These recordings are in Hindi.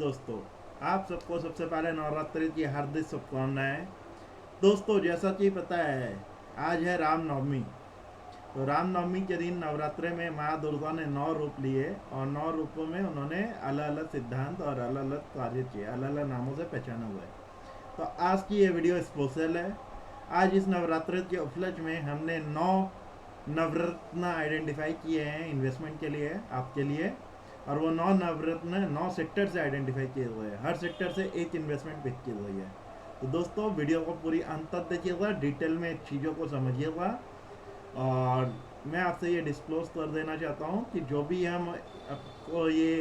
दोस्तों, आप सबको सबसे पहले नवरात्रि की हार्दिक शुभकामनाएं। दोस्तों, जैसा कि पता है आज है रामनवमी। तो रामनवमी के दिन नवरात्रि में माँ दुर्गा ने 9 रूप लिए और 9 रूपों में उन्होंने अलग अलग सिद्धांत और अलग अलग कार्य किए, अलग अलग नामों से पहचाने हुए। तो आज की ये वीडियो स्पेशल है। आज इस नवरात्रि के उपलक्ष्य में हमने 9 नवरत्न आइडेंटिफाई किए हैं इन्वेस्टमेंट के लिए, आपके लिए। और वो 9 नवरत्न 9 सेक्टर से आइडेंटिफाई किए हुए हैं। हर सेक्टर से एक इन्वेस्टमेंट पिक की हुई है। तो दोस्तों, वीडियो को पूरी अंत तक देखिएगा, डिटेल में चीज़ों को समझिएगा। और मैं आपसे ये डिस्क्लोज कर देना चाहता हूँ कि जो भी हम आपको ये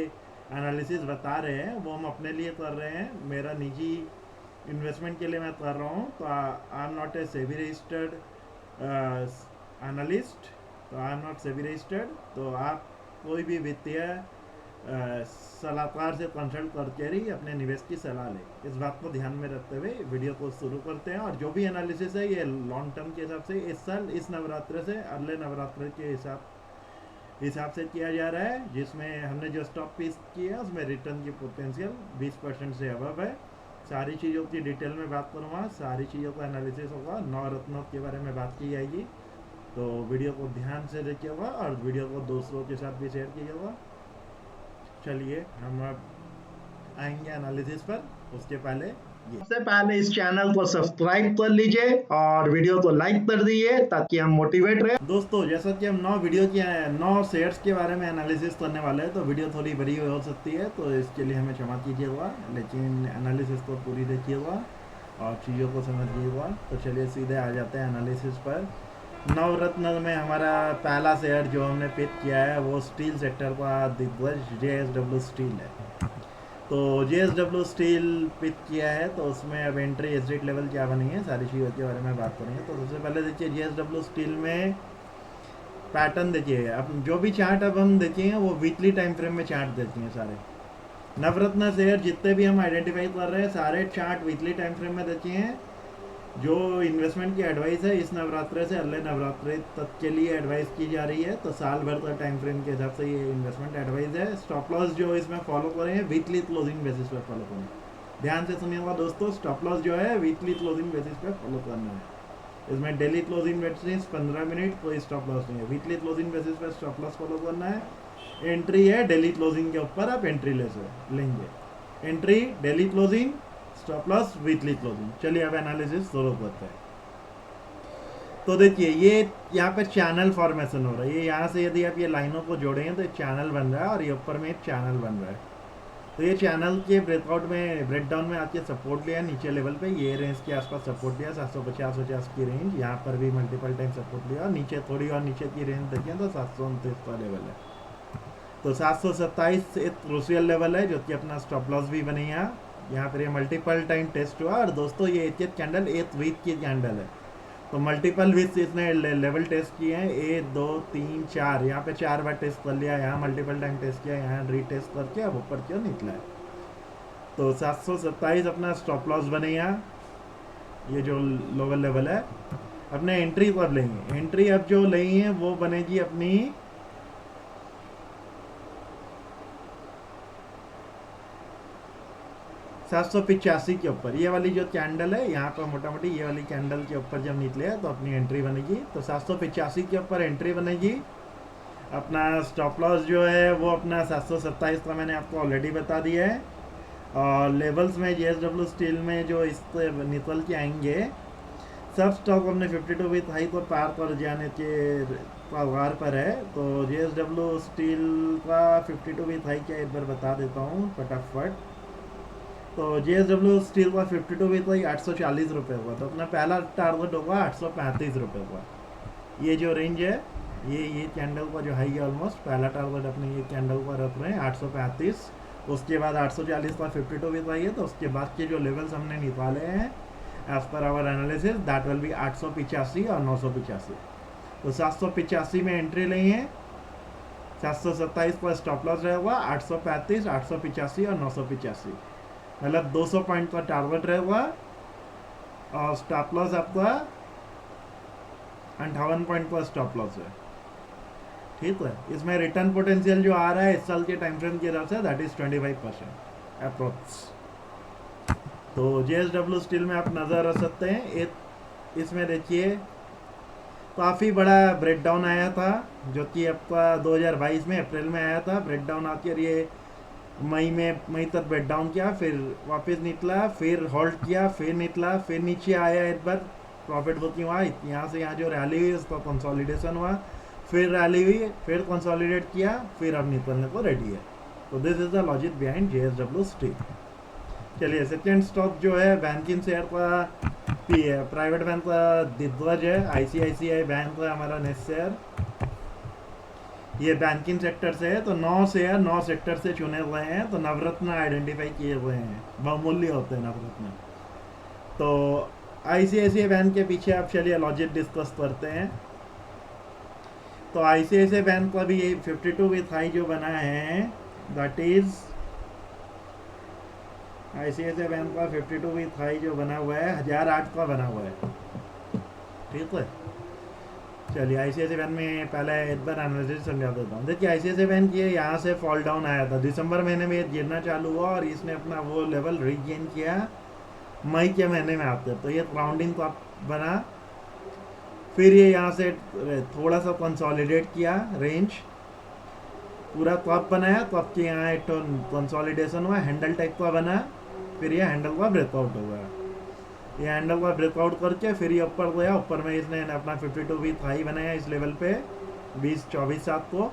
एनालिसिस बता रहे हैं वो हम अपने लिए कर रहे हैं, मेरा निजी इन्वेस्टमेंट के लिए मैं कर रहा हूँ। तो I am not a SEBI registered analyst, तो I am not SEBI registered. तो आप कोई भी वित्तीय सलाहकार से कंसल्ट करके ही अपने निवेश की सलाह लें। इस बात को ध्यान में रखते हुए वीडियो को शुरू करते हैं। और जो भी एनालिसिस है ये लॉन्ग टर्म के हिसाब से इस साल इस नवरात्र से अगले नवरात्र के हिसाब से किया जा रहा है, जिसमें हमने जो स्टॉक पीस किया उसमें रिटर्न की पोटेंशियल 20% से अबव है। सारी चीज़ों की डिटेल में बात करूँगा, सारी चीज़ों का एनालिसिस होगा, 9 रत्नों के बारे में बात की जाएगी। तो वीडियो को ध्यान से देखिएगा और वीडियो को दोस्तों के साथ भी शेयर कीजिएगा। चलिए हम अब आएंगे एनालिसिस पर। उसके पहले सबसे पहले इस चैनल को सब्सक्राइब कर लीजिए और वीडियो को लाइक कर दीजिए ताकि हम मोटिवेट रहे। दोस्तों, जैसा कि हम 9 शेयर्स के बारे में एनालिसिस करने वाले हैं, तो वीडियो थोड़ी बड़ी हो सकती है, तो इसके लिए हमें क्षमा कीजिएगा, लेकिन एनालिसिस को पूरी देखिएगा और चीज़ों को समझिएगा। तो चलिए सीधे आ जाते हैं एनालिसिस पर। नवरत्न में हमारा पहला शेयर जो हमने पिक किया है वो स्टील सेक्टर का दिग्गज JSW स्टील है। तो JSW स्टील पिक किया है, तो उसमें अब एंट्री एग्जिट लेवल क्या बनी है, सारी चीज़ों के बारे में बात करेंगे। तो सबसे पहले देखिए JSW स्टील में पैटर्न देखिए। अब जो भी चार्ट अब हम देखेंगे वो वीकली टाइम फ्रेम में चार्ट देती हैं सारे नवरत्न शेयर। जितने भी हम आइडेंटिफाई कर रहे हैं सारे चार्ट वीकली टाइम फ्रेम में देखिए हैं। जो इन्वेस्टमेंट की एडवाइस है इस नवरात्रि से अगले नवरात्रि तक के लिए एडवाइस की जा रही है। तो साल भर का टाइम फ्रेम के हिसाब से ये इन्वेस्टमेंट एडवाइस है। स्टॉप लॉस जो इसमें फॉलो करें वीकली क्लोजिंग बेसिस पे फॉलो करें। ध्यान से सुनिएगा दोस्तों, स्टॉप लॉस जो है वीकली क्लोजिंग बेसिस पे फॉलो करना है। इसमें डेली क्लोजिंग बेसिस 15 मिनट कोई स्टॉप लॉस नहीं है। वीकली क्लोजिंग बेसिस पे स्टॉप लॉस फॉलो करना है। एंट्री है डेली क्लोजिंग के ऊपर, आप एंट्री लेंगे। Entry daily closing, stop loss weekly closing. चलिए अब एनालिसिस शुरू करते हैं। तो देखिए ये यहाँ पे चैनल फॉर्मेशन हो रहा है। ये यहाँ से यदि आप ये लाइनों को जोड़ेंगे तो एक चैनल बन रहा है और ये ऊपर में एक चैनल बन रहा है। तो ये चैनल के ब्रेकडाउन में आके सपोर्ट लिया नीचे लेवल पे, ये रेंज के आसपास सपोर्ट लिया 750 की रेंज। यहाँ पर भी मल्टीपल टाइम सपोर्ट लिया और नीचे थोड़ी और नीचे की रेंज देखें तो 729 का लेवल है। तो 727 एक क्रूशियल लेवल है जो कि अपना स्टॉप लॉस भी बनी है। यहाँ पर ये मल्टीपल टाइम टेस्ट हुआ। और दोस्तों ये एक कैंडल 8 वीक की कैंडल है। तो मल्टीपल वीक इसने लेवल टेस्ट किए हैं, 1 2 3 4। यहाँ पे 4 बार टेस्ट कर लिया, यहाँ मल्टीपल टाइम टेस्ट किया, यहाँ रीटेस्ट करके अब ऊपर क्यों निकला है। तो 727 अपना स्टॉप लॉस बने यहाँ, ये जो लोअर लेवल है। अपने एंट्री कब लेंगे, एंट्री अब जो लेंगे है वो बनेगी अपनी 785 के ऊपर। ये वाली जो कैंडल है यहाँ पर मोटा मोटी ये वाली कैंडल के ऊपर जब निकले तो अपनी एंट्री बनेगी। तो 785 के ऊपर एंट्री बनेगी। अपना स्टॉप लॉस जो है वो अपना 727 का मैंने आपको ऑलरेडी बता दिया है। और लेवल्स में JSW स्टील में जो इस निकल के आएंगे सब स्टॉक अपने 52 वीक हाई को पार कर जाने के कगार पर है। तो JSW स्टील का 52 वीक हाई क्या एक बार बता देता हूँ फटाफट। तो JSW स्टील का 52 वीक हाई 840 रुपये हुआ। तो अपना पहला टारगेट होगा 835 रुपये का। ये जो रेंज है ये कैंडल का जो हाई है ऑलमोस्ट पहला टारगेट अपने ये कैंडल का रख रहे हैं 835। उसके बाद 840 का 52 वीक हाई है। तो उसके बाद के जो लेवल्स हमने निकाले हैं as per our analysis that will be 885 और 985। तो 785 में एंट्री लेंगे, 727 पर स्टॉप लॉस रहेगा, 835 885 और 985, मतलब 200 पॉइंट का टारगेट रहेगा। और स्टॉप लॉस आपका 58 पॉइंट का स्टॉप लॉस है। ठीक है, इसमें रिटर्न पोटेंशियल जो आ रहा है इस साल के टाइम फ्रेम के हिसाब से दैट इज 25%। अप्रोक्स। तो JSW स्टील में आप नज़र रख सकते हैं। इसमें देखिए काफ़ी बड़ा ब्रेकडाउन आया था, जो कि आपका 2022 में अप्रैल में आया था। ब्रेकडाउन आकर ये मई तक ब्रेकडाउन किया, फिर वापस निकला, फिर होल्ड किया, फिर निकला, फिर नीचे आया, एक बार प्रॉफिट बुकिंग हुआ, यहाँ से यहाँ जो रैली हुई उसका कंसोलिडेशन हुआ, फिर रैली हुई, फिर कंसोलिडेट किया, फिर अब निकलने को रेडी है। तो this is the logic behind JSW steel. चलिए सेकेंड स्टॉक जो है बैंकिंग शेयर का प्राइवेट बैंक का दिग्गज है, ICICI बैंक का हमारा नेक्स्ट शेयर। ये बैंकिंग सेक्टर से है, तो 9 शेयर 9 सेक्टर से चुने हुए हैं, तो नवरत्न आइडेंटिफाई किए हुए हैं, बहुमूल्य होते हैं नवरत्न। तो ICICI बैंक के पीछे आप चलिए लॉजिक डिस्कस करते हैं। तो ICICI बैंक का भी 52 वीक हाई जो बना है, दैट इज ICICI बैंक का 52 वीक हाई जो बना हुआ है 1008 का बना हुआ है, ठीक है। चलिए ICICI बैंक में पहले एक बार एनालिसिस समझा देता हूँ। देखिए ICICI बैंक ये यहाँ से फॉल डाउन आया था, दिसंबर महीने में ये गिरना चालू हुआ और इसने अपना वो लेवल रीगेन किया मई के महीने में आते, तो ये राउंडिंग तो बना, फिर ये यहाँ से थोड़ा सा कंसोलिडेट किया, रेंज पूरा टॉप बनाया, टॉप के यहाँ एक कंसोलिडेशन हुआ, हैंडल टाइप का बना, फिर ये हैंडल का ब्रेकआउट हुआ, ये हैंडल का ब्रेकआउट करके फिर ये ऊपर गया, ऊपर में इसने अपना 52 वीक हाई बनाया इस लेवल पे 20-24-7 को।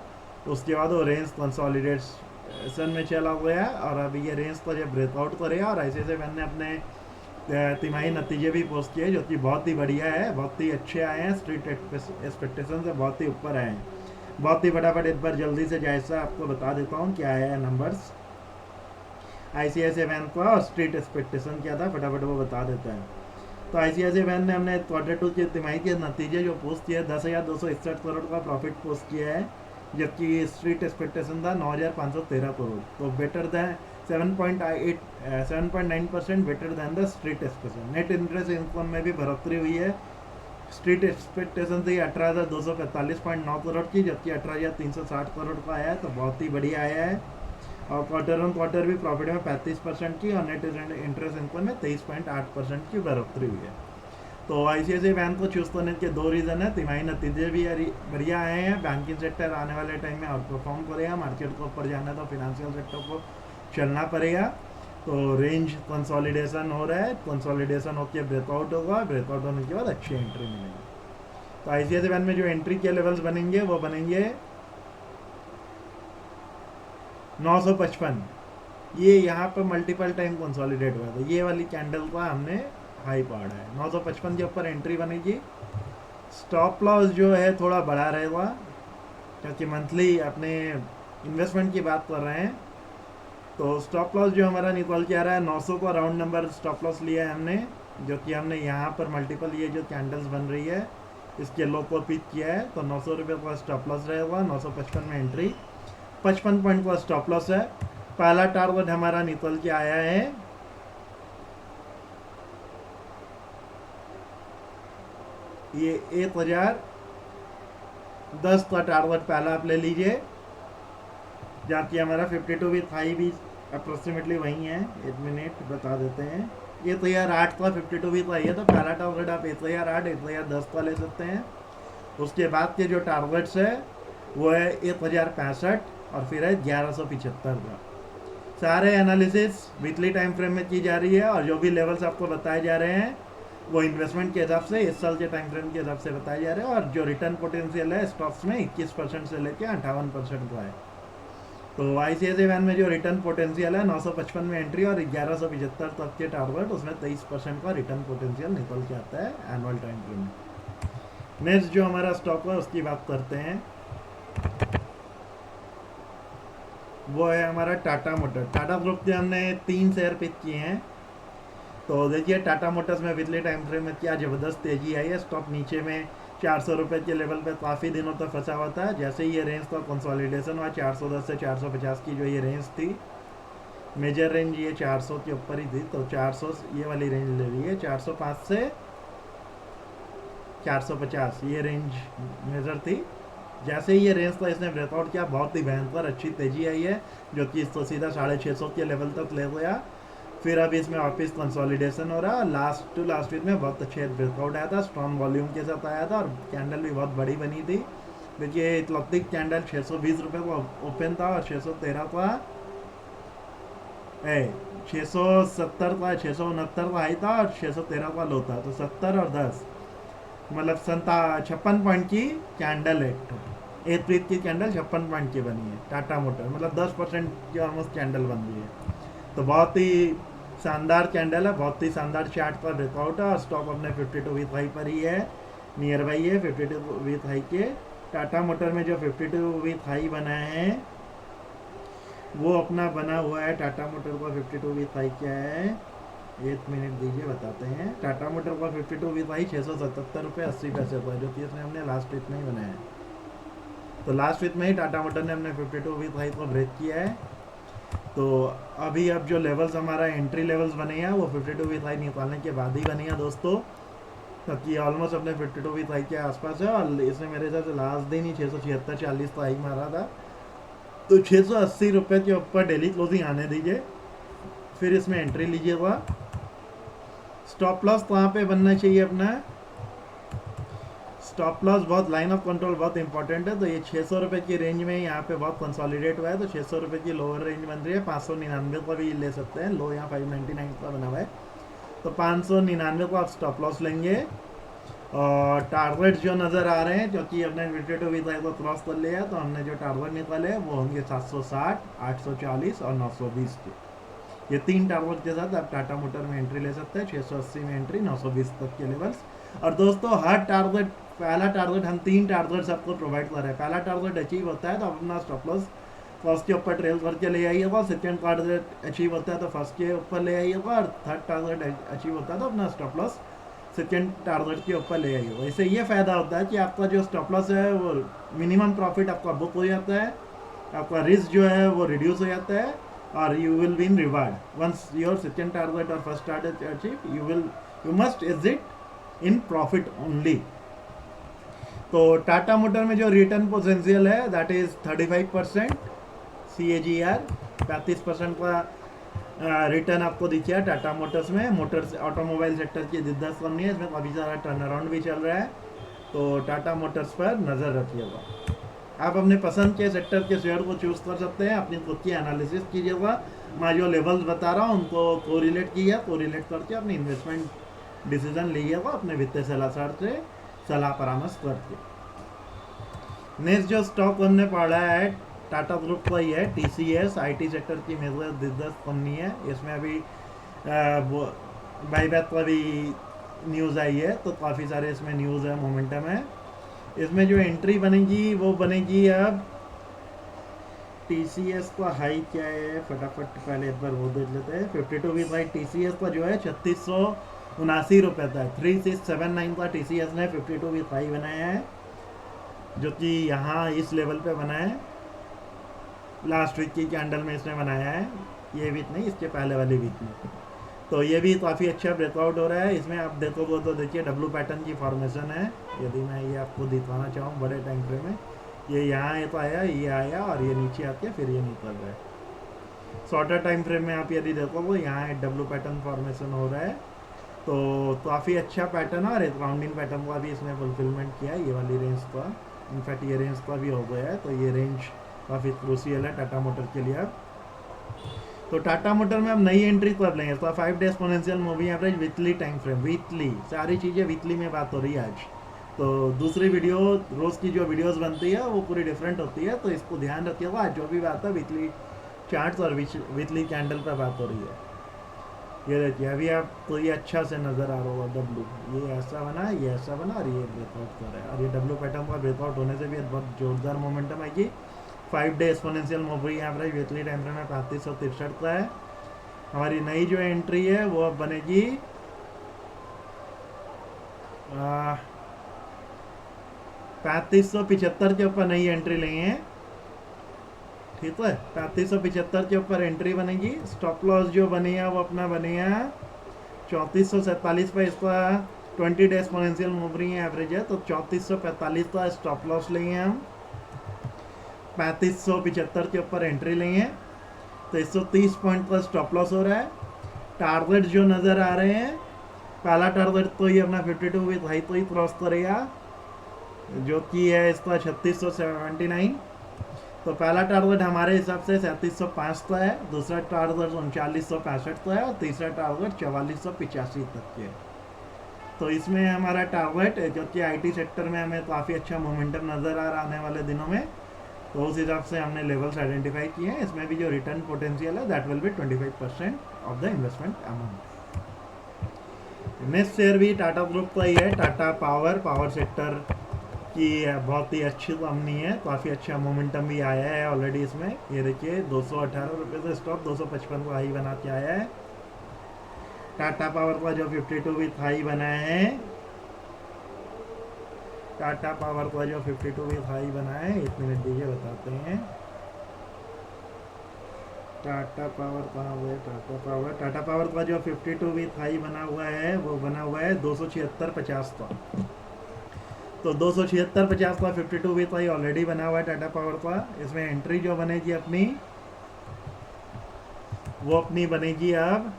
उसके बाद वो रेंज कंसोलिडेशन में चला गया और अभी ये रेंज को जब ब्रेकआउट करेगा और ICICI बैंक ने अपने तिमाही नतीजे भी पोस्ट किए जो कि बहुत ही बढ़िया है, बहुत ही अच्छे आए हैं, स्ट्रीट एक्सपेक्टेशन से बहुत ही ऊपर आए हैं। बहुत ही फटाफट एक बार जल्दी से जैसा आपको बता देता हूँ क्या आया है नंबर्स ICICI बैंक का और स्ट्रीट एक्सपेक्टेशन क्या था, फटाफट वो बता देता है। तो ICICI बैंक ने हमने Q2 के तिमाही के नतीजे जो पोस्ट किए 10,261 करोड़ का प्रॉफिट पोस्ट किया है, जबकि स्ट्रीट एक्सपेक्टेशन था 9,513 करोड़, तो better than 7.9% better than the street expectation. Net interest income में भी बढ़ोतरी हुई है, स्ट्रीट एक्सपेक्टेशन थी 18,245.9 करोड़ की, जबकि 18,360 करोड़ का आया है, तो बहुत ही बढ़िया आया है। और क्वार्टर ऑन क्वार्टर भी प्रॉफिट में 35% की और नेट इंटरेस्ट इनकम में 23.8% की बढ़ोतरी हुई है। तो ICICI बैंक को चूज करने के 2 रीज़न है, तिमाही नतीजे भी बढ़िया आए हैं, बैंकिंग सेक्टर आने वाले टाइम में आउट परफॉर्म करेगा, मार्केट को ऊपर जाना तो फिनेंशियल सेक्टर को चलना पड़ेगा। तो रेंज कंसोलिडेशन हो रहा है, कंसोलिडेशन होकर ब्रेकआउट होगा, ब्रेकआउट होने के बाद अच्छी एंट्री मिलेगी। तो ICICI बैंक में जो एंट्री के लेवल्स बनेंगे वो बनेंगे 955, ये यहाँ पर मल्टीपल टाइम कंसोलिडेट हुआ था, ये वाली कैंडल का हमने हाई पकड़ा है, 955 के ऊपर एंट्री बनेगी। स्टॉप लॉस जो है थोड़ा बढ़ा रहेगा, क्योंकि मंथली अपने इन्वेस्टमेंट की बात कर रहे हैं। तो स्टॉप लॉस जो हमारा निकल के आ रहा है 900 का राउंड नंबर स्टॉप लॉस लिया है हमने, जो कि हमने यहाँ पर मल्टीपल ये जो कैंडल्स बन रही है इसके लो को पिक किया है, तो 900 रुपये का स्टॉप लॉस रहेगा, 955 में एंट्री, 55 पॉइंट का स्टॉप लॉस है। पहला टारगेट हमारा निकल के आया है ये 1010 का टारगेट पहला आप ले लीजिए, जहाँ की हमारा 52 वीक हाई भी अप्रोक्सीमेटली वही है, 1 मिनट बता देते हैं। ये 1008 का 52 वीक हाई है, तो पहला टारगेट आप 1008 1010 का ले सकते हैं। उसके बाद के जो टारगेट्स है वो है 1065 और फिर है 1175 का। सारे एनालिसिस वीकली टाइम फ्रेम में की जा रही है और जो भी लेवल्स आपको बताए जा रहे हैं वो इन्वेस्टमेंट के हिसाब से इस साल के टाइम फ्रेम के हिसाब से बताए जा रहे हैं, और जो रिटर्न पोटेंशियल है स्टॉक्स में 21% से लेकर 58% का है। तो ICICI बैंक में जो रिटर्न पोटेंशियल है 955 में एंट्री और 1175 तक के टारगेट, उसमें 23% का रिटर्न पोटेंशियल निकल के आता है एनुअल टाइम फ्रेम में। नेक्स्ट जो हमारा स्टॉक है उसकी बात करते हैं, वो है हमारा टाटा मोटर। टाटा ग्रुप के हमने 3 शेयर पिक किए हैं। तो देखिए टाटा मोटर्स में पिछले टाइम फ्रेम में क्या ज़बरदस्त तेज़ी आई है, स्टॉक नीचे में 400 रुपये के लेवल पे काफ़ी दिनों तक फंसा हुआ था। जैसे ही ये रेंज का कंसोलिडेशन हुआ 410 से 450 की जो ये रेंज थी, मेजर रेंज ये 400 के ऊपर ही थी, तो 400 ये वाली रेंज ले रही है, 405 से 450 ये रेंज मेजर थी, जैसे ही ये रेंज था इसने ब्रेकआउट किया, बहुत ही भयंकर अच्छी तेजी आई है, जो कि इसको सीधा 650 के लेवल तक ले गया। फिर अब इसमें वापस कंसोलिडेशन हो रहा है। लास्ट टू लास्ट वीक में बहुत अच्छे ब्रेकआउट आया था, स्ट्रॉन्ग वॉल्यूम के साथ आया था और कैंडल भी बहुत बड़ी बनी थी। देखिए इतलॉप्टिक कैंडल 620 रुपये का ओपन था और 613 का 670 का 669 का हाई था और 613 का लो था। तो 70 और 10 मतलब 56 पॉइंट की कैंडल है। 8 वीक की कैंडल 56 पॉइंट की बनी है टाटा मोटर, मतलब 10% की ऑलमोस्ट कैंडल बन रही है। तो बहुत ही शानदार कैंडल है, बहुत ही शानदार चार्ट का ब्रेकआउट है और स्टॉक अपने 52 वीक हाई पर ही है, नियर बाई है 52 वीक हाई के। टाटा मोटर में जो 52 वीक हाई बना है वो अपना बना हुआ है। टाटा मोटर का 52 वीक हाई क्या है, 1 मिनट दीजिए बताते हैं। टाटा मोटर का 52 वीक हाई 677 रुपये 80 पैसे पर, जो कि इसने हमने लास्ट वीक में ही बनाया है। तो लास्ट वीक में ही टाटा मोटर ने हमने 52 वीक हाई को ब्रेक किया है। तो अभी अब जो लेवल्स हमारा एंट्री लेवल्स बने हैं वो 52 वीक हाई निकालने के बाद ही बने हैं दोस्तों, क्योंकि ऑलमोस्ट अपने 52 वीक हाई के आसपास है। और इसने मेरे हिसाब से लास्ट दिन ही 676-40 का हाई मारा था। तो 680 रुपये के ऊपर डेली क्लोजिंग आने दीजिए, फिर इसमें एंट्री लीजिएगा। स्टॉप लॉस कहाँ पे बनना चाहिए अपना, स्टॉप लॉस बहुत लाइन ऑफ कंट्रोल बहुत इंपॉर्टेंट है। तो ये 600 रुपये की रेंज में यहाँ पे बहुत कंसोलिडेट हुआ है, तो 600 रुपये की लोअर रेंज बन रही है। 599 का भी ले सकते हैं, लो यहाँ 599 का बना हुआ है। तो 599 को आप स्टॉप लॉस लेंगे और टारगेट जो नज़र आ रहे हैं, क्योंकि अपने 52 वीक हाई को क्रॉस कर लिया है, तो हमने जो टारगेट निकाले हैं वो होंगे 760, 840 और 920 के। ये 3 टारगेट के साथ आप टाटा मोटर में एंट्री ले सकते हैं। 680 में एंट्री, 920 तक के लेवल्स। और दोस्तों हर टारगेट, पहला टारगेट हम 3 टारगेट सबको प्रोवाइड कर रहे हैं। पहला टारगेट अचीव होता है तो अपना स्टॉप लॉस फर्स्ट के ऊपर ट्रेल करके ले आइएगा। सेकेंड टारगेट अचीव होता है तो फर्स्ट के ऊपर ले आइएगा। और थर्ड टारगेट अचीव होता है तो अपना स्टॉप लॉस सेकेंड टारगेट के ऊपर ले आइएगा। इससे ये फ़ायदा होता है कि आपका जो स्टॉप लॉस है वो मिनिमम प्रॉफिट आपका बुक हो जाता है, आपका रिस्क जो है वो रिड्यूस हो जाता है और you will win reward. Once your second target और first target achieve, you must exit in profit only. तो टाटा मोटर में जो रिटर्न पोटेंशियल है दैट इज़ 35% CAGR, 35% का रिटर्न आपको दिखा टाटा मोटर्स में। मोटर्स ऑटोमोबाइल सेक्टर की दिलचस्प कंपनी है, इसमें काफ़ी सारा टर्न अराउंड भी चल रहा है, तो टाटा मोटर्स पर नज़र रखिएगा। आप अपने पसंद के सेक्टर के शेयर को चूज़ कर सकते हैं, अपनी खुद की एनालिसिस कीजिएगा। मैं जो लेवल्स बता रहा हूँ उनको कोरिलेट कीजिए, कोरिलेट करके अपनी इन्वेस्टमेंट डिसीजन लीजिएगा अपने वित्तीय सलाहकार से सलाह परामर्श करके। नेक्स्ट जो स्टॉक हमने पढ़ा है टाटा ग्रुप का ही है, TCS IT सेक्टर की मेजर दिलचस्प कंपनी है। इसमें अभी बाईबैक का भी न्यूज़ आई है, तो काफ़ी सारे इसमें न्यूज़ है, मोमेंटम है। इसमें जो एंट्री बनेगी वो बनेगी अब TCS का हाई क्या है, फटाफट पहले एक बार वो देख लेते हैं। 52 वीक हाई TCS का जो है 3679 रुपये था। 3679 का TCS ने 52 वीक हाई बनाया है, जो कि यहाँ इस लेवल पे बना है। लास्ट वीक की कैंडल में इसने बनाया है, ये वीक नहीं, इसके पहले वाली वीक में। तो ये भी काफ़ी अच्छा ब्रेकआउट हो रहा है। इसमें आप देखोगे तो देखिए डब्लू पैटर्न की फॉर्मेशन है। यदि मैं ये आपको दिखाना चाहूँ बड़े टाइम फ्रेम में, ये यहाँ एक आया, ये आया और ये नीचे आके फिर ये निकल रहा है। शॉर्टर टाइम फ्रेम में आप यदि देखोगे यहाँ एक डब्लू पैटर्न फॉर्मेशन हो रहा है, तो काफ़ी अच्छा पैटर्न है और एक राउंडिंग पैटर्न का भी इसने फुलफिलमेंट किया है। ये वाली रेंज का, इनफैक्ट ये रेंज का भी हो गया है, तो ये रेंज काफ़ी क्रूशियल है टाटा मोटर के लिए। तो टाटा मोटर में अब नई एंट्री कर लेंगे। तो 5 days exponential moving average, weekly time frame, weekly सारी चीज़ें वीकली में बात हो रही है आज। तो दूसरी वीडियो, रोज़ की जो वीडियोस बनती है वो पूरी डिफरेंट होती है, तो इसको ध्यान रखिएगा। आज जो भी बात है वीकली चार्ट्स और वीकली कैंडल पर बात हो रही है। ये देखिए अभी आप तो ये अच्छा से नज़र आ रहा होगा डब्लू, ये ऐसा बना, ये ऐसा बना और ये ब्रेकआउट कर रहा है। और ये डब्लू पैटर्न का ब्रेकआउट होने से भी बहुत जोरदार मोमेंटम आएगी। 5 day exponential moving average weekly time frame में 3563 का है। हमारी नई जो एंट्री है वो अब बनेगी 3575 के ऊपर नई एंट्री लेंगे, ठीक है। 3575 के ऊपर एंट्री बनेगी। स्टॉप लॉस जो बनेगा वो अपना बनेगा 3447 पर। इसका 20 डे एक्सपोनेंशियल मूविंग एवरेज है, तो 3445 का स्टॉप लॉस लेंगे हम। 3575 के ऊपर एंट्री लेंगे तो 130 पॉइंट का स्टॉप लॉस हो रहा है। टारगेट जो नज़र आ रहे हैं, पहला टारगेट तो ये अपना 52 विथ हाई तो ही क्रॉस करेगा, जो कि है इसका 3679। तो पहला टारगेट हमारे हिसाब से 3705 का है, दूसरा टारगेट 3965 का है और तीसरा टारगेट 4485 तक के है। तो इसमें हमारा टारगेट जो कि आईटी सेक्टर में हमें काफ़ी अच्छा मोमेंटम नज़र आ रहा आने वाले दिनों में, तो उस हिसाब से हमने लेवल्स आइडेंटिफाई किए हैं। इसमें भी जो रिटर्न पोटेंशियल है that will B 25% of the investment amount. Next share भी टाटा ग्रुप का ही है, टाटा पावर सेक्टर की बहुत ही अच्छी कंपनी है, काफ़ी अच्छा मोमेंटम भी आया है ऑलरेडी इसमें। ये देखिए 218 रुपये से स्टॉक 255 को हाई बना के आया है। टाटा पावर का जो 52 विथ हाई बना है, टाटा पावर का जो 52 विथ हाई बना है, 1 मिनट दीजिए बताते हैं। टाटा पावर कहाँ हुआ है? टाटा पावर का जो 52 विथ हाई बना हुआ है वो बना हुआ है 276.50 का। तो 276.50 का 52 विथ हाई ऑलरेडी बना हुआ है टाटा पावर का। इसमें एंट्री जो बनेगी अपनी, वो अपनी बनेगी अब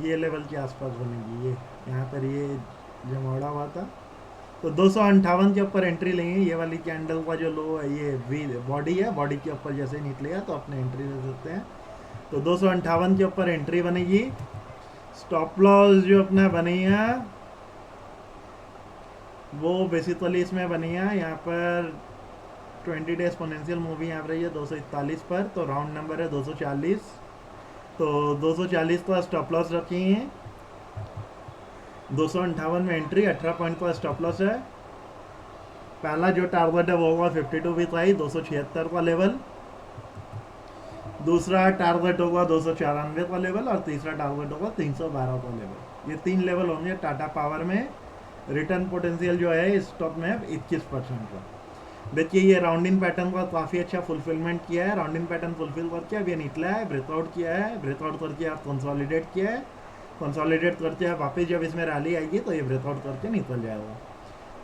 ये लेवल के आसपास बनेगी। ये यहाँ पर ये जमौड़ा हुआ था, तो 258 के ऊपर एंट्री लेंगे। ये वाली कैंडल का जो लो है, ये वी बॉडी है, बॉडी के ऊपर जैसे निकलेगा तो अपने एंट्री ले सकते हैं। तो 258 के ऊपर एंट्री बनेगी। स्टॉप लॉस जो अपना बनेगा वो बेसिकली इसमें बनेगा यहाँ पर 20 डे एक्सपोनेंशियल मूविंग एवरेज है 241 पर, तो राउंड नंबर है 240। तो 240 का स्टॉप लॉस रखेंगे, 258 में एंट्री, 18 पॉइंट का स्टॉप लॉस है। पहला जो टारगेट है वो होगा 52 विथ हाई 276 का लेवल, दूसरा टारगेट होगा 294 का लेवल और तीसरा टारगेट होगा 312 का लेवल। ये 3 लेवल होंगे टाटा पावर में। रिटर्न पोटेंशियल जो है इस स्टॉक में 21% का। देखिए ये राउंडिंग पैटर्न का काफ़ी अच्छा फुलफिलमेंट किया है। राउंडिंग पैटर्न फुलफिल करके अब ये निकला है, ब्रेकआउट किया है, ब्रेकआउट करके आप कंसोलिडेट किया है, कंसोलिडेट करके आप वापस जब इसमें रैली आएगी तो ये ब्रेकआउट करके निकल जाएगा।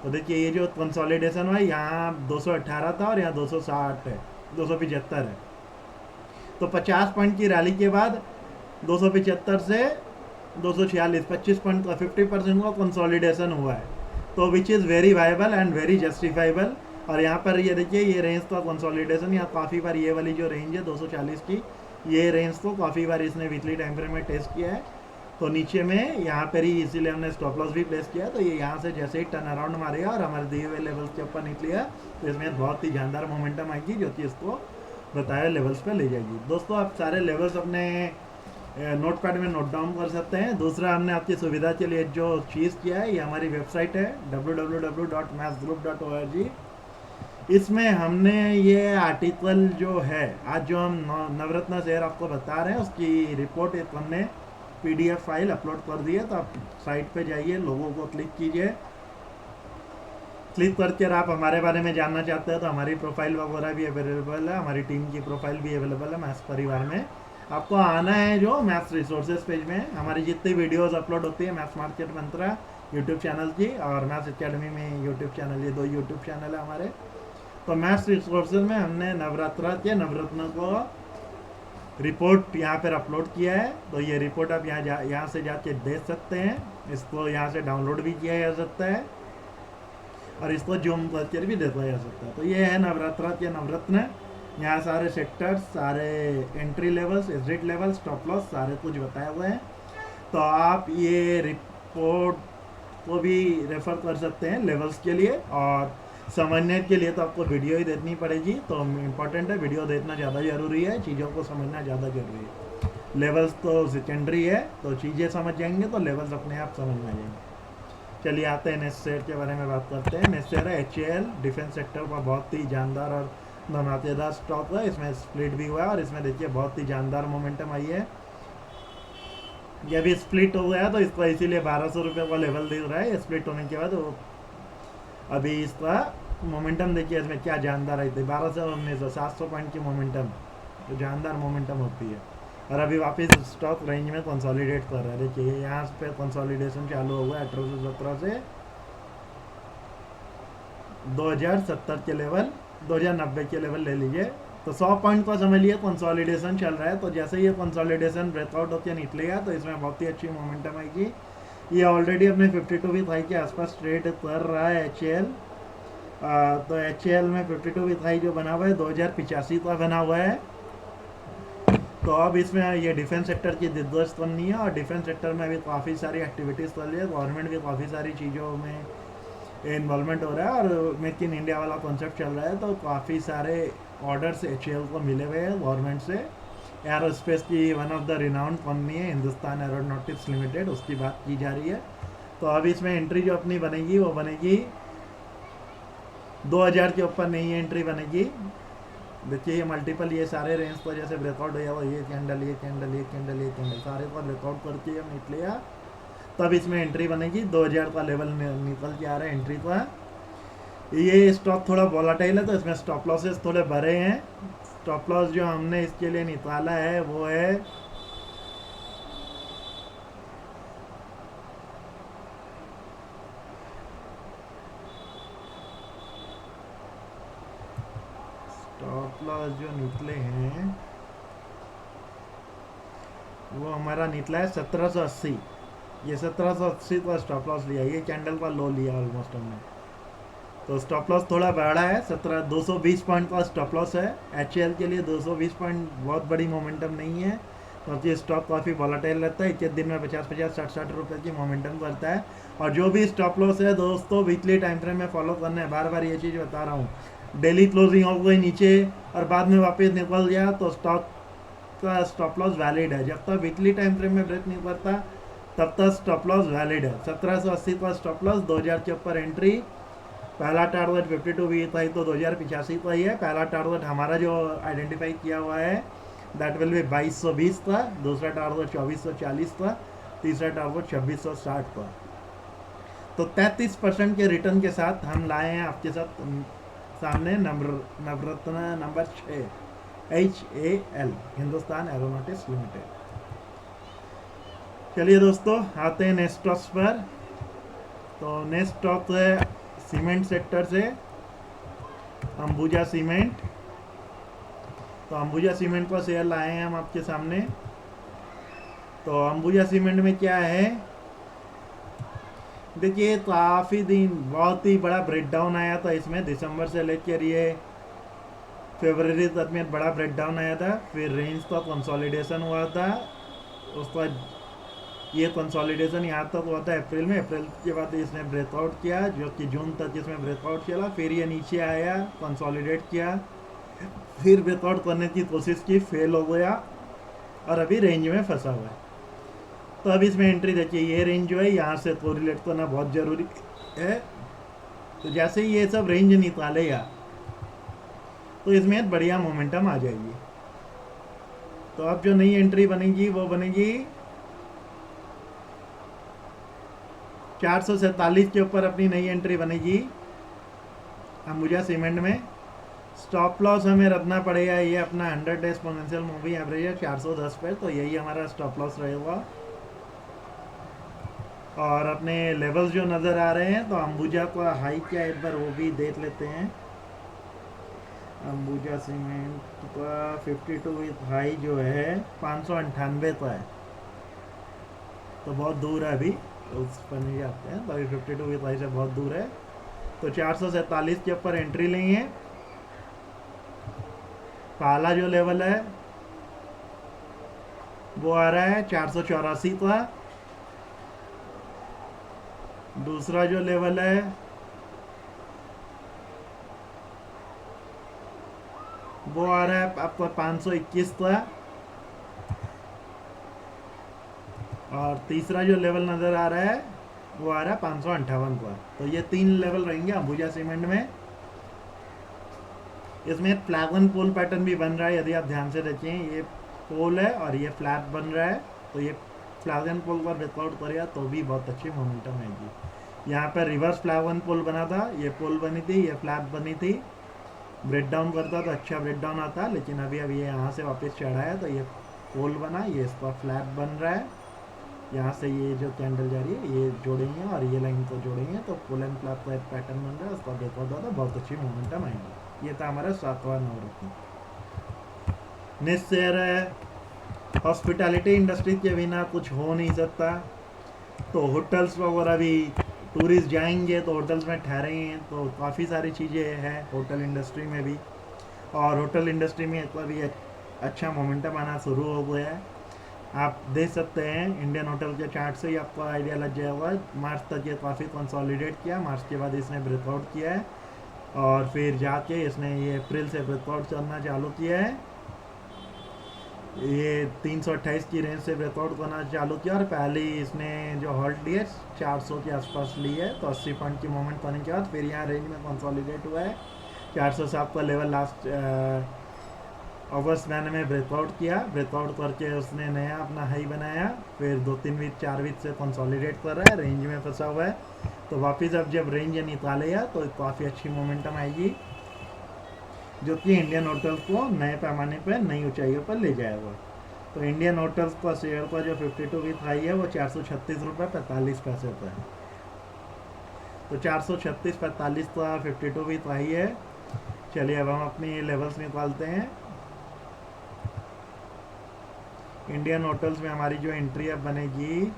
तो देखिए ये जो कंसोलिडेशन हुआ है, यहाँ 218 था और यहाँ 260 है, 275 है। तो 50 पॉइंट की रैली के बाद 275 से 246, 25 पॉइंट का 50% का कंसोलिडेशन हुआ है, तो which is very viable and very justifiable. और यहाँ पर ये देखिए ये रेंज का कंसोलिडेशन, यहाँ काफ़ी बार ये वाली जो रेंज है 240 की, ये रेंज को काफ़ी बार इसने वीकली टाइम फ्रेम में टेस्ट किया है। तो नीचे में यहाँ पर ही इसीलिए हमने स्टॉप लॉस भी प्लेस किया। तो ये यहाँ से जैसे ही टर्न अराउंड मारेगा और हमारे दिए हुए लेवल्स के ऊपर निकलेगा तो इसमें बहुत ही जानदार मोमेंटम आएगी, जो कि इसको बताए लेवल्स पे ले जाएगी। दोस्तों आप सारे लेवल्स अपने नोट पैड में नोट डाउन कर सकते हैं। दूसरा हमने आपकी सुविधा के लिए जो चीज़ किया है, ये हमारी वेबसाइट है www.mathsgroup.org। इसमें हमने ये आर्टिकल जो है, आज जो हम नवरत्न शेयर आपको बता रहे हैं उसकी रिपोर्ट एक हमने PDF फाइल अपलोड कर दी है। तो आप साइट पे जाइए, लोगों को क्लिक कीजिए, क्लिक करके आप हमारे बारे में जानना चाहते हैं तो हमारी प्रोफाइल वगैरह भी अवेलेबल है, हमारी टीम की प्रोफाइल भी अवेलेबल है मैथ्स परिवार में। आपको आना है जो मैथ्स रिसोर्सेज पेज में, हमारी जितनी वीडियोस अपलोड होती है मैथ्स मार्केट मंत्रा यूट्यूब चैनल की और मैथ्स अकेडमी में यूट्यूब चैनल, ये 2 यूट्यूब चैनल है हमारे। तो मैथ्स रिसोर्सेज में हमने नवरत्न को रिपोर्ट यहाँ पर अपलोड किया है। तो ये रिपोर्ट आप यहाँ से जाके देख सकते हैं, इसको यहाँ से डाउनलोड भी किया जा सकता है और इसको जूम करके भी देखा जा सकता है। तो ये है नवरत्न, यहाँ सारे सेक्टर्स, सारे entry levels, exit level, stop loss सारे कुछ बताए हुए हैं। तो आप ये रिपोर्ट को भी रेफर कर सकते हैं लेवल्स के लिए, और समझने के लिए तो आपको वीडियो ही देखनी पड़ेगी। तो इम्पोर्टेंट है, वीडियो देखना ज़्यादा ज़रूरी है, चीज़ों को समझना ज़्यादा ज़रूरी है। लेवल्स तो सेकेंडरी है, तो चीज़ें समझ जाएंगे तो लेवल्स अपने आप समझ में आ जाएंगे। चलिए आते हैं नेक्स्ट शेयर के बारे में बात करते हैं। नेक्स्ट शेयर है HAL, डिफेंस सेक्टर का बहुत ही जानदार और धमाकेदार स्टॉक है। इसमें स्प्लिट भी हुआ है और इसमें देखिए बहुत ही जानदार मोमेंटम आई है। ये भी स्प्लिट हो गया तो इसका इसीलिए 1200 रुपये का लेवल दिख रहा है। स्प्लिट होने के बाद वो अभी इसका मोमेंटम देखिए इसमें क्या जानदार आई थी, 1219 700 पॉइंट की मोमेंटम, तो जानदार मोमेंटम होती है। और अभी वापस स्टॉक रेंज में कंसोलिडेट कर रहा है। देखिए यहाँ पे कंसोलिडेशन चालू हो गया 1817 से 2070 के लेवल, 2090 के लेवल ले लीजिए। तो 100 पॉइंट का समझ लिए कंसोलिडेशन चल रहा है। तो जैसे ये कंसोलिडेशन ब्रेकआउट होकर निकलेगा तो इसमें बहुत ही अच्छी मोमेंटम आएगी। ये ऑलरेडी अपने 52 वीक हाई के आसपास ट्रेड कर रहा है HAL। तो HAL में 52 वीक हाई जो बना हुआ है 2085 का बना हुआ है। तो अब इसमें ये डिफेंस सेक्टर की दिलचस्प बननी है, और डिफेंस सेक्टर में भी काफ़ी सारी एक्टिविटीज़ चल रही है। गवर्नमेंट भी काफ़ी सारी चीज़ों में इन्वॉल्वमेंट हो रहा है, और मेक इन इंडिया वाला कॉन्सेप्ट चल रहा है। तो काफ़ी सारे ऑर्डर्स HAL को मिले हुए हैं गवर्नमेंट से। एरोस्पेस की one of the renowned company है हिंदुस्तान एरोनॉटिक्स लिमिटेड, उसकी बात की जा रही है। तो अब इसमें एंट्री जो अपनी बनेगी वो बनेगी 2000 के ऊपर नहीं एंट्री बनेगी। देखिए ये मल्टीपल ये सारे रेंज को जैसे ब्रेकआउट हो वो ये कैंडल ये कैंडल ये कैंडल ये कैंडल सारे को ब्रेकआउट करके हम निकलेगा, तब इसमें एंट्री बनेगी। 2000 का लेवल निकल के आ रहा है एंट्री का। ये स्टॉक थोड़ा वॉलेटाइल है तो इसमें स्टॉप लॉसेस थोड़े बड़े हैं। स्टॉप लॉस जो हमने इसके लिए निकाला है वो है स्टॉप लॉस जो निकले हैं वो हमारा निकला है 1780। ये 1780 का स्टॉप लॉस लिया, ये कैंडल का लो लिया ऑलमोस्ट हमने। तो स्टॉप लॉस थोड़ा बड़ा है, 220 पॉइंट का स्टॉप लॉस है। HAL के लिए 220 पॉइंट बहुत बड़ी मोमेंटम नहीं है, क्योंकि स्टॉक काफ़ी वॉलेटाइल रहता है। एक दिन में 50-50 60-60 रुपये की मोमेंटम करता है। और जो भी स्टॉप लॉस है दोस्तों वीकली टाइम फ्रेम में फॉलो करना है। बार बार ये चीज़ बता रहा हूँ, डेली क्लोजिंग हो गई नीचे और बाद में वापस निकल गया तो स्टॉक का स्टॉप लॉस वैलिड है। जब तक वीकली टाइम फ्रेम में ब्रेक नहीं करता तब तक स्टॉप लॉस वैलिड है। 1780 का स्टॉप लॉस, 2000 के ऊपर एंट्री। पहला टारगेट 52 वीक था तो 2085 का ही है। पहला टारगेट हमारा जो आइडेंटिफाई किया हुआ है दैट विल बी 2220 का, दूसरा टारगेट 2440 का, तीसरा टारगेट 2660 का। तो 33% के रिटर्न के साथ हम लाए हैं आपके साथ सामने Navratna number 6 HAL, Hindustan Aeronautics Limited. चलिए दोस्तों आते हैं नेक्स्ट स्टॉक्स पर। तो नेक्स्ट स्टॉक है सीमेंट सेक्टर से अंबुजा सीमेंट। तो अंबुजा सीमेंट का शेयर लाए हैं हम आपके सामने। तो अंबुजा सीमेंट में क्या है, देखिए काफ़ी दिन बहुत ही बड़ा ब्रेकडाउन आया था इसमें। दिसंबर से लेकर ये फरवरी तक में बड़ा ब्रेकडाउन आया था। फिर रेंज का कंसोलिडेशन हुआ था, उसका ये कंसोलिडेशन यहाँ तक हुआ था अप्रैल में। अप्रैल के बाद इसने ब्रेकआउट किया जो कि जून तक इसमें ब्रेकआउट चला। फिर ये नीचे आया, कंसोलिडेट किया, फिर ब्रेकआउट करने की कोशिश की, फेल हो गया और अभी रेंज में फंसा हुआ है। तो अब इसमें एंट्री देखिए, ये रेंज जो है यहाँ से कोरिलेट करना बहुत ज़रूरी है। तो जैसे ही ये सब रेंज निकालेगा तो इसमें बढ़िया मोमेंटम आ जाएगी। तो अब जो नई एंट्री बनेगी वो बनेगी 447 के ऊपर अपनी नई एंट्री बनेगी अंबुजा सीमेंट में। स्टॉप लॉस हमें रखना पड़ेगा, ये अपना 100 डेज एक्सपोनेंशियल मूविंग एवरेज है 410 पे, तो यही हमारा स्टॉप लॉस रहेगा। और अपने लेवल्स जो नज़र आ रहे हैं तो अंबुजा का हाई क्या एक बार वो भी देख लेते हैं। अंबुजा सीमेंट का 52 वीक हाई जो है 598 का है, तो बहुत दूर है अभी, उस पर नहीं जाते हैं। तो 52 वीक हाई से बहुत दूर है। तो 447 के ऊपर एंट्री लेंगे। पहला जो लेवल है वो आ रहा है 484 का। दूसरा जो लेवल है वो आ रहा है आपका 521 का। और तीसरा जो लेवल नज़र आ रहा है वो आ रहा है 558 का। तो ये 3 लेवल रहेंगे अंबुजा सीमेंट में। इसमें फ्लैग एंड पोल पैटर्न भी बन रहा है, यदि आप ध्यान से देखें ये पोल है और ये फ्लैट बन रहा है। तो ये फ्लैग एंड पोल का ब्रेकआउट करेगा तो भी बहुत अच्छी मोमेंटम आएगी। यहाँ पर रिवर्स फ्लैग एंड पोल बना था, ये पोल बनी थी, ये फ्लैट बनी थी। ब्रेकडाउन करता तो अच्छा ब्रेकडाउन आता, लेकिन अभी ये यहाँ से वापस चढ़ा है तो ये पोल बना, ये इसका फ्लैट बन रहा है। यहाँ से ये जो कैंडल जा रही है ये जोड़ेंगे और ये लाइन को जोड़ेंगे तो पुल एंड फ्लैप का एक पैटर्न बन रहा है, उसका ब्रेकआउट होता है, बहुत अच्छी मोमेंटम आएगी। ये था हमारा 7वां नवरत्न। नेक्स्ट शेयर है हॉस्पिटैलिटी इंडस्ट्री के बिना कुछ हो नहीं सकता। तो होटल्स वगैरह भी टूरिस्ट जाएंगे तो होटल्स में ठहरेंगे तो काफ़ी सारी चीज़ें हैं होटल इंडस्ट्री में भी। और होटल इंडस्ट्री में अभी अच्छा मोमेंटम आना शुरू हो गया है। आप देख सकते हैं इंडियन होटल के चार्ट से ही आपको आइडिया लग जाएगा। मार्च तक ये काफ़ी कंसोलिडेट किया, मार्च के बाद इसने ब्रेकआउट किया है और फिर जाके इसने ये अप्रैल से ब्रेकआउट करना चालू किया है। ये 328 की रेंज से ब्रेकआउट करना चालू किया और पहले इसने जो होल्ड ली है 400 के आसपास ली है, तो 80 पॉइंट की मूवमेंट करने के बाद फिर यहाँ रेंज में कंसोलिडेट हुआ है। 400 से आपका लेवल लास्ट अगस्त महीने में ब्रेकआउट किया, ब्रेकआउट करके उसने नया अपना हाई बनाया, फिर 2-3 वीक 4 वीक से कंसोलिडेट कर रहा है, रेंज में फंसा हुआ है। तो वापस अब जब रेंज निकालेगा तो काफ़ी अच्छी मोमेंटम आएगी जो कि इंडियन होटल्स को नए पैमाने पर नई ऊंचाइयों पर ले जाएगा। तो इंडियन होटल्स का शेयर का जो 52 वीक हाई है वो 436 रुपये 45 पैसे पर है। तो 436.45 का 52 वीक हाई है। चलिए अब हम अपनी लेवल्स निकालते हैं। इंडियन होटल्स में हमारी जो एंट्री अब बनेगी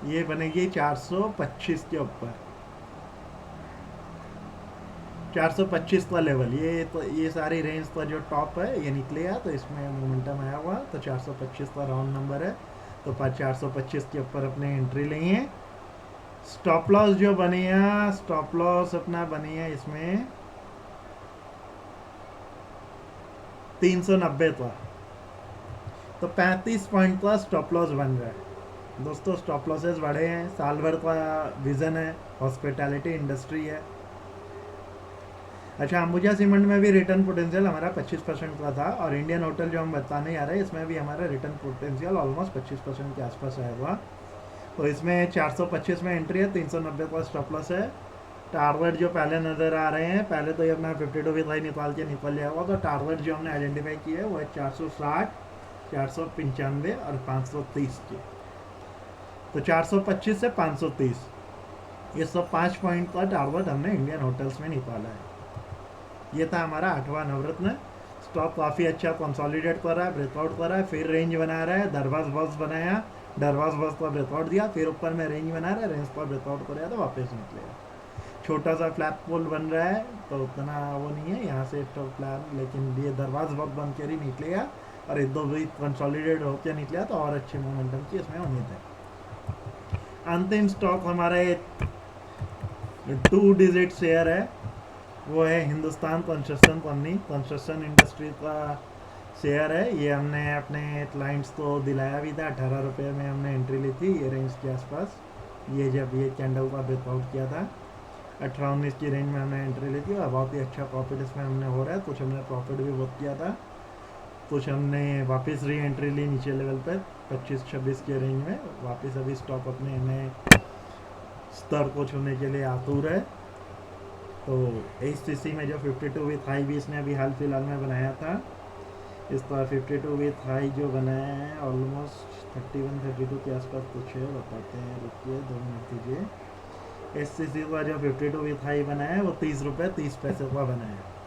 ये बनेगी 425 के ऊपर, 425 का लेवल। ये तो ये सारी रेंज का जो टॉप है ये निकलेगा तो इसमें मोमेंटम आया हुआ, तो 425 का राउंड नंबर है। तो 425 के ऊपर अपने एंट्री लेंगे। स्टॉप लॉस जो बनेगा, स्टॉप लॉस अपना बनेगा इसमें 390 का, तो 35 पॉइंट का स्टॉप लॉस बन रहा है। दोस्तों स्टॉप लॉसेस बढ़े हैं, साल भर का विज़न है, हॉस्पिटैलिटी इंडस्ट्री है। अच्छा, अंबुजा सीमेंट में भी रिटर्न पोटेंशियल हमारा 25% का था और इंडियन होटल जो हम बताने आ रहे हैं इसमें भी हमारा रिटर्न पोटेंशियल ऑलमोस्ट 25% के आसपास आएगा। तो इसमें 425 में एंट्री है, 390 का स्टॉप लॉस है। टारगेट जो पहले नज़र आ रहे हैं, पहले तो ये अपना 52 वीक हाई निकाल के निकल जाएगा, तो टारगेट जो हमने आइडेंटिफाई किए है वो है 460, 495 और 530 के। तो 425 से 530 ये सब 5 पॉइंट का टारगेट हमने इंडियन होटल्स में निकाला है। ये था हमारा 8वां नवरत्न। स्टॉक काफ़ी अच्छा कंसोलिडेट कर रहा है, ब्रेकआउट कर रहा है, फिर रेंज बना रहा है, दरवाज बस बनाया, दरवाज बस का ब्रेकआउट दिया, फिर ऊपर में रेंज बना रहा है, रेंज पर ब्रेकआउट करेगा तो वापस निकलेगा। छोटा सा फ्लैप पोल बन रहा है तो उतना वो नहीं है यहाँ से तो प्लान, लेकिन ये दरवाज बस बन कर ही निकलेगा और 1-2 वीक कंसोलिडेट होकर निकलेगा तो और अच्छे मोमेंटम की इसमें उम्मीद है। अंतिम स्टॉक हमारा एक 2 डिजिट शेयर है, वो है Hindustan construction company, construction industry का शेयर है। ये हमने अपने क्लाइंट्स को दिलाया भी था, 18 रुपये में हमने एंट्री ली थी ये रेंज के आसपास। ये जब ये कैंडल का ब्रेकआउट किया था 18-19 की रेंज में हमने एंट्री ली थी और बहुत ही अच्छा प्रॉफिट इसमें हमने हो रहा है। कुछ हमने प्रॉफिट भी बहुत किया था, कुछ हमने वापस री एंट्री ली नीचे लेवल पर 25-26 के रेंज में। वापस अभी स्टॉक अपने नए स्तर को छूने के लिए आतुर है। तो HCC में जो 52 वीक हाई भी इसने अभी हाल फिलहाल में बनाया था, इसका 52 वीक हाई जो बनाया है ऑलमोस्ट 31-32 के आसपास कुछ है, बताते हैं, रुकिए 2 मिनट दीजिए। HCC का जो 52 वीक हाई बनाया है वो 30 रुपये 30 पैसे का बनाया है।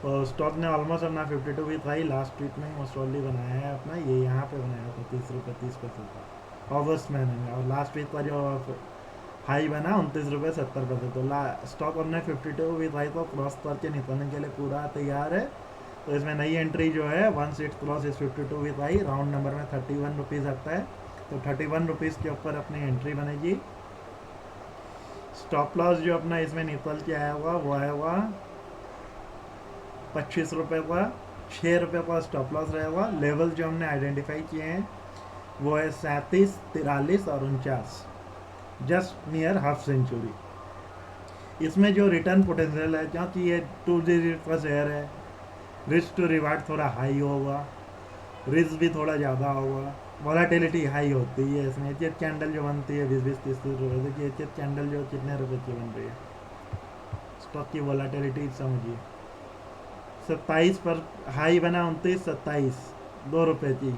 तो स्टॉक ने ऑलमोस्ट अपना 52 वीक हाई लास्ट वीक में मोस्ट ऑनली बनाया है अपना, ये यहाँ पे बनाया था 30 रुपये 30 पैसे का अगस्त महीने में, और लास्ट वीक का जो हाई बना 29 रुपये 70 पैसे। तो स्टॉक हमने 52 वीक हाई को क्रॉस करके निकलने के लिए पूरा तैयार है। तो इसमें नई एंट्री जो है 1 सीट क्रॉस इस 52 वीक हाई, राउंड नंबर में 31 रुपीज़ आता है, तो 31 रुपीज़ के ऊपर अपनी एंट्री बनेगी। स्टॉप लॉस जो अपना इसमें निकल के आया हुआ वो आएगा 25 रुपये का, 6 रुपये का स्टॉप लॉस रहेगा। लेवल जो हमने आइडेंटिफाई किए हैं वो है 37, 43 और 49, जस्ट नियर हाफ सेंचुरी। इसमें जो रिटर्न पोटेंशियल है, क्योंकि ये 2 डिजिट का शेयर है, रिस्क टू रिवार्ड थोड़ा हाई होगा, रिस्क भी थोड़ा ज़्यादा होगा, वॉलेटिलिटी हाई होती है इसमें। एक कैंडल जो बनती है 20-30 रुपये, देखिए एक कैंडल जो कितने रुपए की बन रही है, स्टॉक की वॉलेटिलिटी समझिए। 27 पर हाई बना 29, 27 2 रुपये की,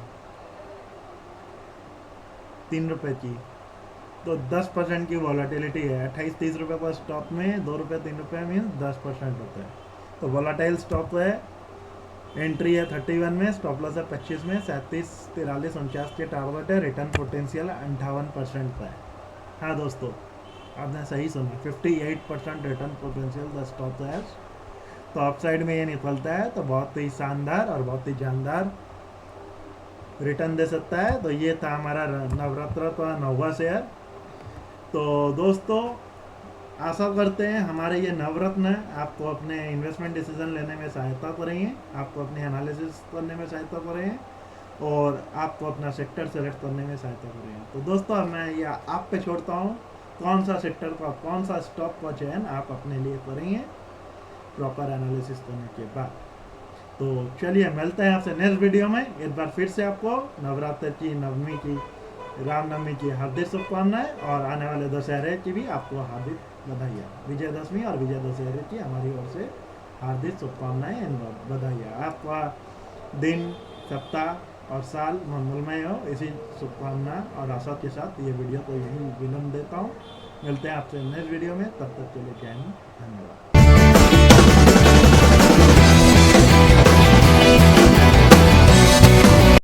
₹3 की, तो 10% की वॉलेटिलिटी है। 28-30 रुपये पर स्टॉप में ₹2-3 मीन्स 10% होता है। तो वॉलेटाइल स्टॉप है, एंट्री है 31 में, स्टॉप लॉस है 25 में, 37, 43, 49 के टारगेट है, रिटर्न पोटेंशियल 58% का है। हाँ दोस्तों, आपने सही सुना, 58% रिटर्न पोटेंशियल द स्टॉप है। तो अपसाइड में ये निकलता है तो बहुत ही शानदार और बहुत ही जानदार रिटर्न दे सकता है। तो ये था हमारा नवरात्र का 9वां शेयर। तो दोस्तों, आशा करते हैं हमारे ये नवरत्न आपको अपने इन्वेस्टमेंट डिसीजन लेने में सहायता करेंगे, आपको अपने एनालिसिस करने में सहायता करेंगे और आपको अपना सेक्टर सेलेक्ट करने में सहायता करेंगे। तो दोस्तों, अब मैं ये आप पे छोड़ता हूँ, कौन सा सेक्टर का, कौन सा स्टॉक का चयन आप अपने लिए करेंगे प्रॉपर एनालिसिस करने के बाद। तो चलिए मिलते हैं आपसे नेक्स्ट वीडियो में। एक बार फिर से आपको नवरात्र की, नवमी की, रामनवमी की हार्दिक शुभकामनाएं और आने वाले दशहरे की भी आपको हार्दिक बधाइयाँ। विजयदशमी और विजय दशहरे की हमारी ओर से हार्दिक शुभकामनाएं एंड बधाइयाँ। आपका दिन, सप्ताह और साल मंगलमय हो, इसी शुभकामना और आशा के साथ ये वीडियो को यहीं विलंब देता हूँ। मिलते हैं आपसे नेक्स्ट वीडियो में, तब तक के लिए जय हिंद, धन्यवाद।